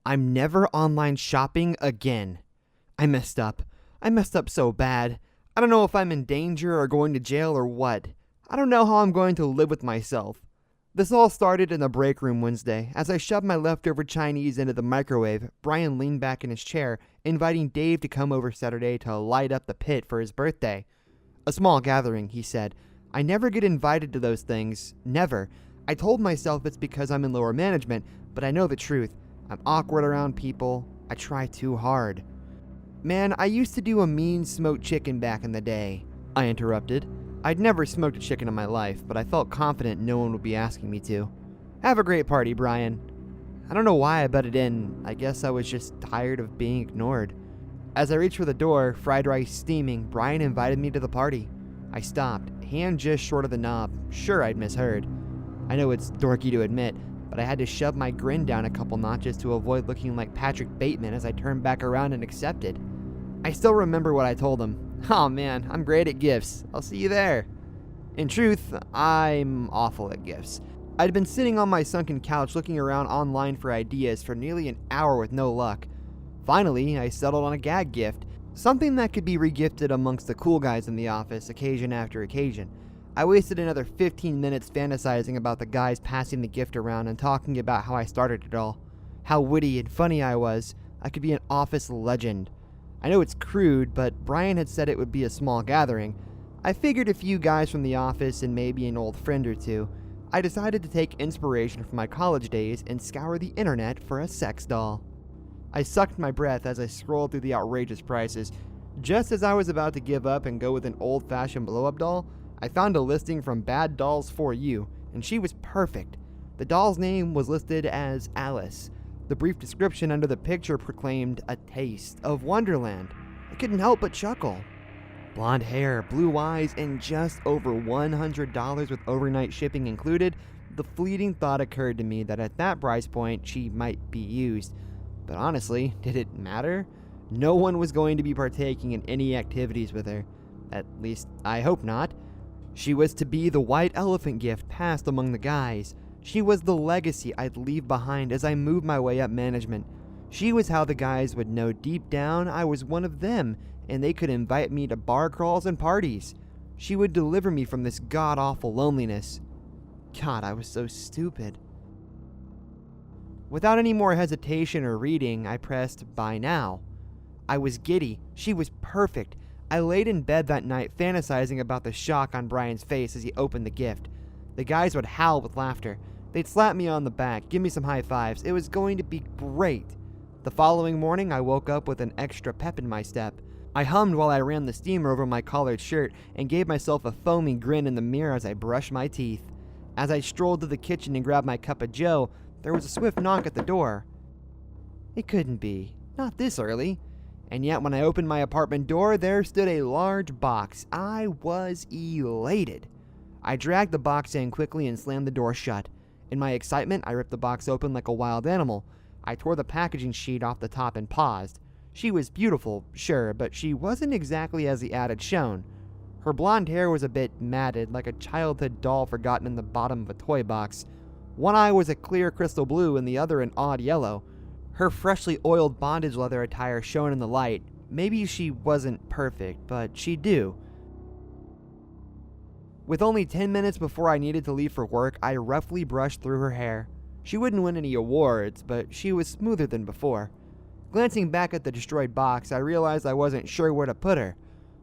I'm never online shopping again. I messed up. I messed up so bad. I don't know if I'm in danger or going to jail or what. I don't know how I'm going to live with myself. This all started in the break room Wednesday. As I shoved my leftover Chinese into the microwave, Brian leaned back in his chair, inviting Dave to come over Saturday to light up the pit for his birthday. A small gathering, he said. I never get invited to those things. Never. I told myself it's because I'm in lower management, but I know the truth. I'm awkward around people. I try too hard. Man, I used to do a mean smoked chicken back in the day, I interrupted. I'd never smoked a chicken in my life, but I felt confident no one would be asking me to. Have a great party, Brian. I don't know why I butted in. I guess I was just tired of being ignored. As I reached for the door, fried rice steaming, Brian invited me to the party. I stopped, hand just short of the knob. Sure, I'd misheard. I know it's dorky to admit, but I had to shove my grin down a couple notches to avoid looking like Patrick Bateman as I turned back around and accepted. I still remember what I told him. Oh man, I'm great at gifts. I'll see you there. In truth, I'm awful at gifts. I'd been sitting on my sunken couch looking around online for ideas for nearly an hour with no luck. Finally, I settled on a gag gift, something that could be regifted amongst the cool guys in the office occasion after occasion. I wasted another 15 minutes fantasizing about the guys passing the gift around and talking about how I started it all. How witty and funny I was. I could be an office legend. I know it's crude, but Brian had said it would be a small gathering. I figured a few guys from the office and maybe an old friend or two. I decided to take inspiration from my college days and scour the internet for a sex doll. I sucked my breath as I scrolled through the outrageous prices. Just as I was about to give up and go with an old-fashioned blow-up doll, I found a listing from Bad Dolls For You, and she was perfect. The doll's name was listed as Alice. The brief description under the picture proclaimed a taste of Wonderland. I couldn't help but chuckle. Blonde hair, blue eyes, and just over $100 with overnight shipping included. The fleeting thought occurred to me that at that price point, she might be used. But honestly, did it matter? No one was going to be partaking in any activities with her. At least, I hope not. She was to be the white elephant gift passed among the guys. She was the legacy I'd leave behind as I moved my way up management. She was how the guys would know deep down I was one of them, and they could invite me to bar crawls and parties. She would deliver me from this god-awful loneliness. God, I was so stupid. Without any more hesitation or reading, I pressed buy now. I was giddy. She was perfect. I laid in bed that night fantasizing about the shock on Brian's face as he opened the gift. The guys would howl with laughter. They'd slap me on the back, give me some high fives. It was going to be great. The following morning, I woke up with an extra pep in my step. I hummed while I ran the steamer over my collared shirt and gave myself a foamy grin in the mirror as I brushed my teeth. As I strolled to the kitchen and grabbed my cup of joe, there was a swift knock at the door. It couldn't be. Not this early. And yet when I opened my apartment door, there stood a large box. I was elated. I dragged the box in quickly and slammed the door shut. In my excitement, I ripped the box open like a wild animal. I tore the packaging sheet off the top and paused. She was beautiful, sure, but she wasn't exactly as the ad had shown. Her blonde hair was a bit matted, like a childhood doll forgotten in the bottom of a toy box. One eye was a clear crystal blue and the other an odd yellow. Her freshly oiled bondage leather attire shone in the light. Maybe she wasn't perfect, but she'd do. With only 10 minutes before I needed to leave for work, I roughly brushed through her hair. She wouldn't win any awards, but she was smoother than before. Glancing back at the destroyed box, I realized I wasn't sure where to put her.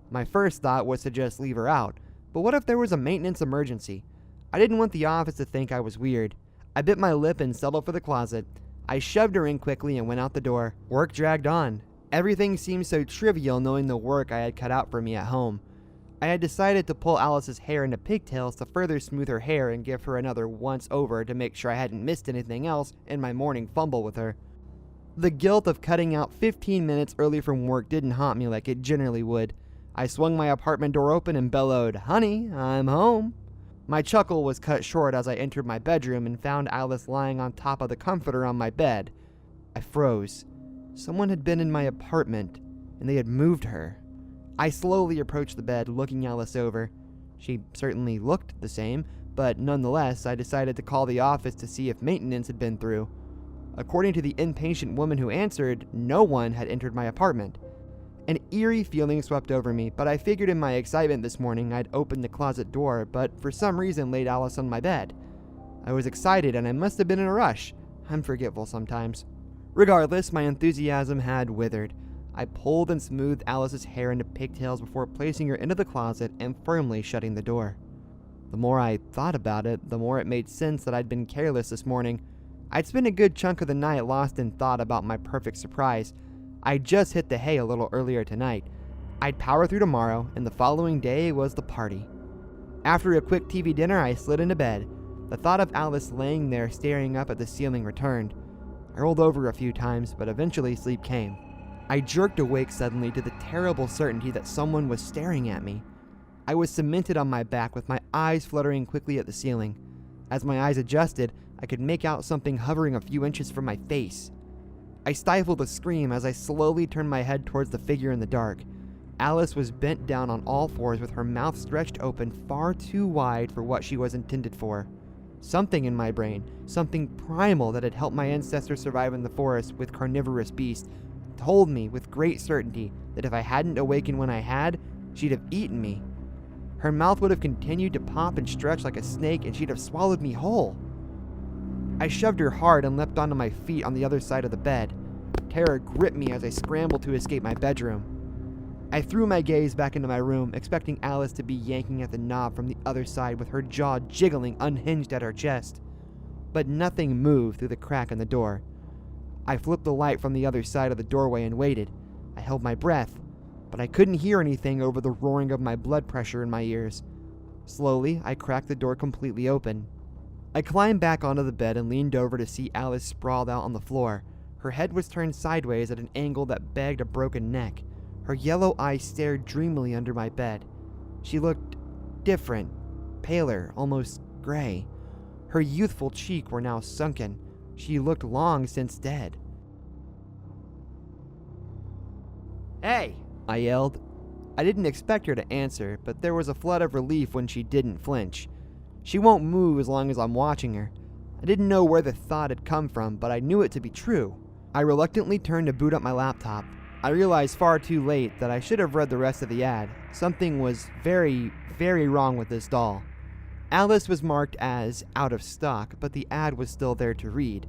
My first thought was to just leave her out, but what if there was a maintenance emergency? I didn't want the office to think I was weird. I bit my lip and settled for the closet. I shoved her in quickly and went out the door. Work dragged on. Everything seemed so trivial knowing the work I had cut out for me at home. I had decided to pull Alice's hair into pigtails to further smooth her hair and give her another once over to make sure I hadn't missed anything else in my morning fumble with her. The guilt of cutting out 15 minutes early from work didn't haunt me like it generally would. I swung my apartment door open and bellowed, "Honey, I'm home." My chuckle was cut short as I entered my bedroom and found Alice lying on top of the comforter on my bed. I froze. Someone had been in my apartment, and they had moved her. I slowly approached the bed, looking Alice over. She certainly looked the same, but nonetheless, I decided to call the office to see if maintenance had been through. According to the impatient woman who answered, no one had entered my apartment. An eerie feeling swept over me, but I figured in my excitement this morning I'd opened the closet door, but for some reason laid Alice on my bed. I was excited and I must have been in a rush. I'm forgetful sometimes. Regardless, my enthusiasm had withered. I pulled and smoothed Alice's hair into pigtails before placing her into the closet and firmly shutting the door. The more I thought about it, the more it made sense that I'd been careless this morning. I'd spent a good chunk of the night lost in thought about my perfect surprise. I'd just hit the hay a little earlier tonight. I'd power through tomorrow, and the following day was the party. After a quick TV dinner, I slid into bed. The thought of Alice laying there staring up at the ceiling returned. I rolled over a few times, but eventually sleep came. I jerked awake suddenly to the terrible certainty that someone was staring at me. I was cemented on my back with my eyes fluttering quickly at the ceiling. As my eyes adjusted, I could make out something hovering a few inches from my face. I stifled a scream as I slowly turned my head towards the figure in the dark. Alice was bent down on all fours with her mouth stretched open far too wide for what she was intended for. Something in my brain, something primal that had helped my ancestors survive in the forest with carnivorous beasts, told me with great certainty that if I hadn't awakened when I had, she'd have eaten me. Her mouth would have continued to pop and stretch like a snake, and she'd have swallowed me whole. I shoved her hard and leapt onto my feet on the other side of the bed. Terror gripped me as I scrambled to escape my bedroom. I threw my gaze back into my room, expecting Alice to be yanking at the knob from the other side with her jaw jiggling unhinged at her chest. But nothing moved through the crack in the door. I flipped the light from the other side of the doorway and waited. I held my breath, but I couldn't hear anything over the roaring of my blood pressure in my ears. Slowly, I cracked the door completely open. I climbed back onto the bed and leaned over to see Alice sprawled out on the floor. Her head was turned sideways at an angle that begged a broken neck. Her yellow eyes stared dreamily under my bed. She looked different, paler, almost gray. Her youthful cheeks were now sunken. She looked long since dead. "Hey!" I yelled. I didn't expect her to answer, but there was a flood of relief when she didn't flinch. She won't move as long as I'm watching her. I didn't know where the thought had come from, but I knew it to be true. I reluctantly turned to boot up my laptop. I realized far too late that I should have read the rest of the ad. Something was very, very wrong with this doll. Alice was marked as out of stock, but the ad was still there to read.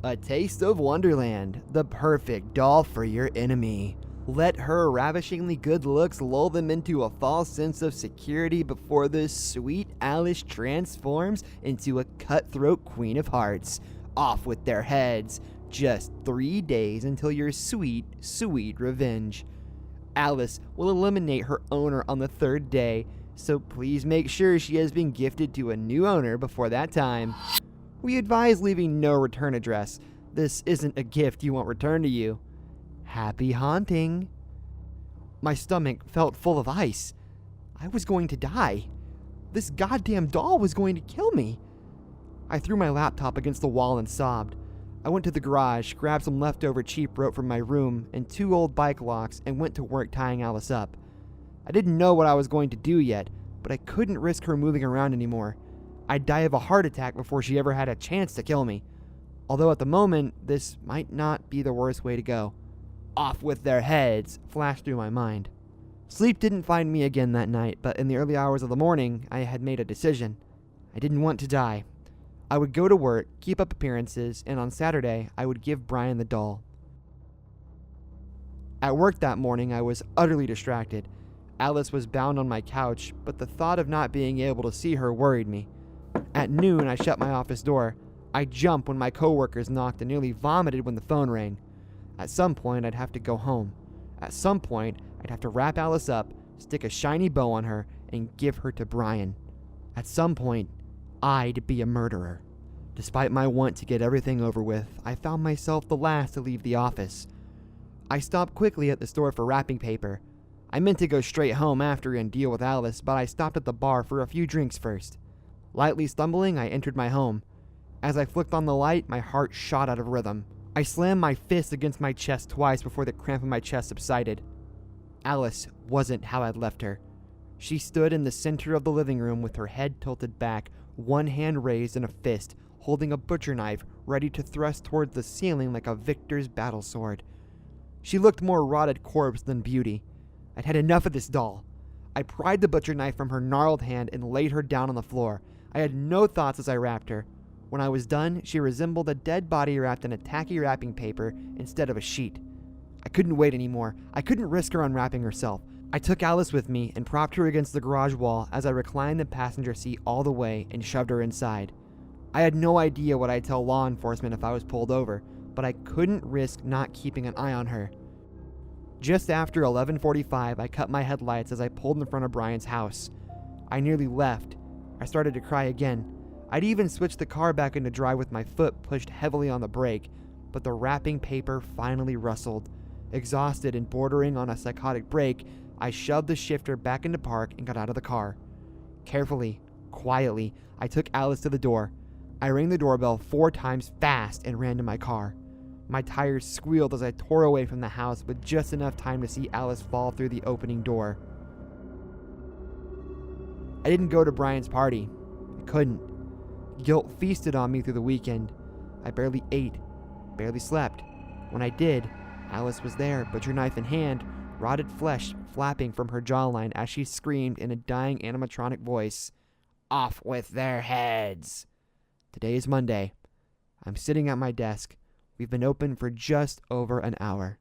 "A taste of Wonderland, the perfect doll for your enemy. Let her ravishingly good looks lull them into a false sense of security before the sweet Alice transforms into a cutthroat queen of hearts. Off with their heads. Just 3 days until your sweet, sweet revenge. Alice will eliminate her owner on the 3rd day, so please make sure she has been gifted to a new owner before that time. We advise leaving no return address. This isn't a gift you want returned to you. Happy haunting." My stomach felt full of ice. I was going to die. This goddamn doll was going to kill me. I threw my laptop against the wall and sobbed. I went to the garage, grabbed some leftover cheap rope from my room and 2 old bike locks and went to work tying Alice up. I didn't know what I was going to do yet, but I couldn't risk her moving around anymore. I'd die of a heart attack before she ever had a chance to kill me. Although at the moment, this might not be the worst way to go. "Off with their heads," flashed through my mind. Sleep didn't find me again that night, but in the early hours of the morning, I had made a decision. I didn't want to die. I would go to work, keep up appearances, and on Saturday, I would give Brian the doll. At work that morning, I was utterly distracted. Alice was bound on my couch, but the thought of not being able to see her worried me. At noon, I shut my office door. I jumped when my coworkers knocked and nearly vomited when the phone rang. At some point, I'd have to go home. At some point, I'd have to wrap Alice up, stick a shiny bow on her, and give her to Brian. At some point, I'd be a murderer. Despite my want to get everything over with, I found myself the last to leave the office. I stopped quickly at the store for wrapping paper. I meant to go straight home after and deal with Alice, but I stopped at the bar for a few drinks first. Lightly stumbling, I entered my home. As I flicked on the light, my heart shot out of rhythm. I slammed my fist against my chest twice before the cramp in my chest subsided. Alice wasn't how I'd left her. She stood in the center of the living room with her head tilted back, one hand raised in a fist, holding a butcher knife ready to thrust towards the ceiling like a victor's battle sword. She looked more rotted corpse than beauty. I'd had enough of this doll. I pried the butcher knife from her gnarled hand and laid her down on the floor. I had no thoughts as I wrapped her. When I was done, she resembled a dead body wrapped in a tacky wrapping paper instead of a sheet. I couldn't wait anymore. I couldn't risk her unwrapping herself. I took Alice with me and propped her against the garage wall as I reclined the passenger seat all the way and shoved her inside. I had no idea what I'd tell law enforcement if I was pulled over, but I couldn't risk not keeping an eye on her. Just after 11:45, I cut my headlights as I pulled in front of Brian's house. I nearly left. I started to cry again. I'd even switched the car back into drive with my foot pushed heavily on the brake, but the wrapping paper finally rustled. Exhausted and bordering on a psychotic break, I shoved the shifter back into park and got out of the car. Carefully, quietly, I took Alice to the door. I rang the doorbell 4 times fast and ran to my car. My tires squealed as I tore away from the house with just enough time to see Alice fall through the opening door. I didn't go to Brian's party. I couldn't. Guilt feasted on me through the weekend. I barely ate, barely slept. When I did, Alice was there, butcher knife in hand, rotted flesh flapping from her jawline as she screamed in a dying animatronic voice, "Off with their heads!" Today is Monday. I'm sitting at my desk. We've been open for just over an hour.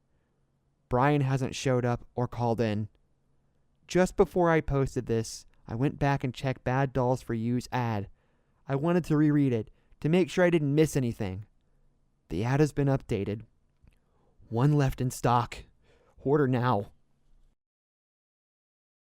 Brian hasn't showed up or called in. Just before I posted this, I went back and checked Bad Dolls for You's ad. I wanted to reread it to make sure I didn't miss anything. The ad has been updated. 1 left in stock. Order now.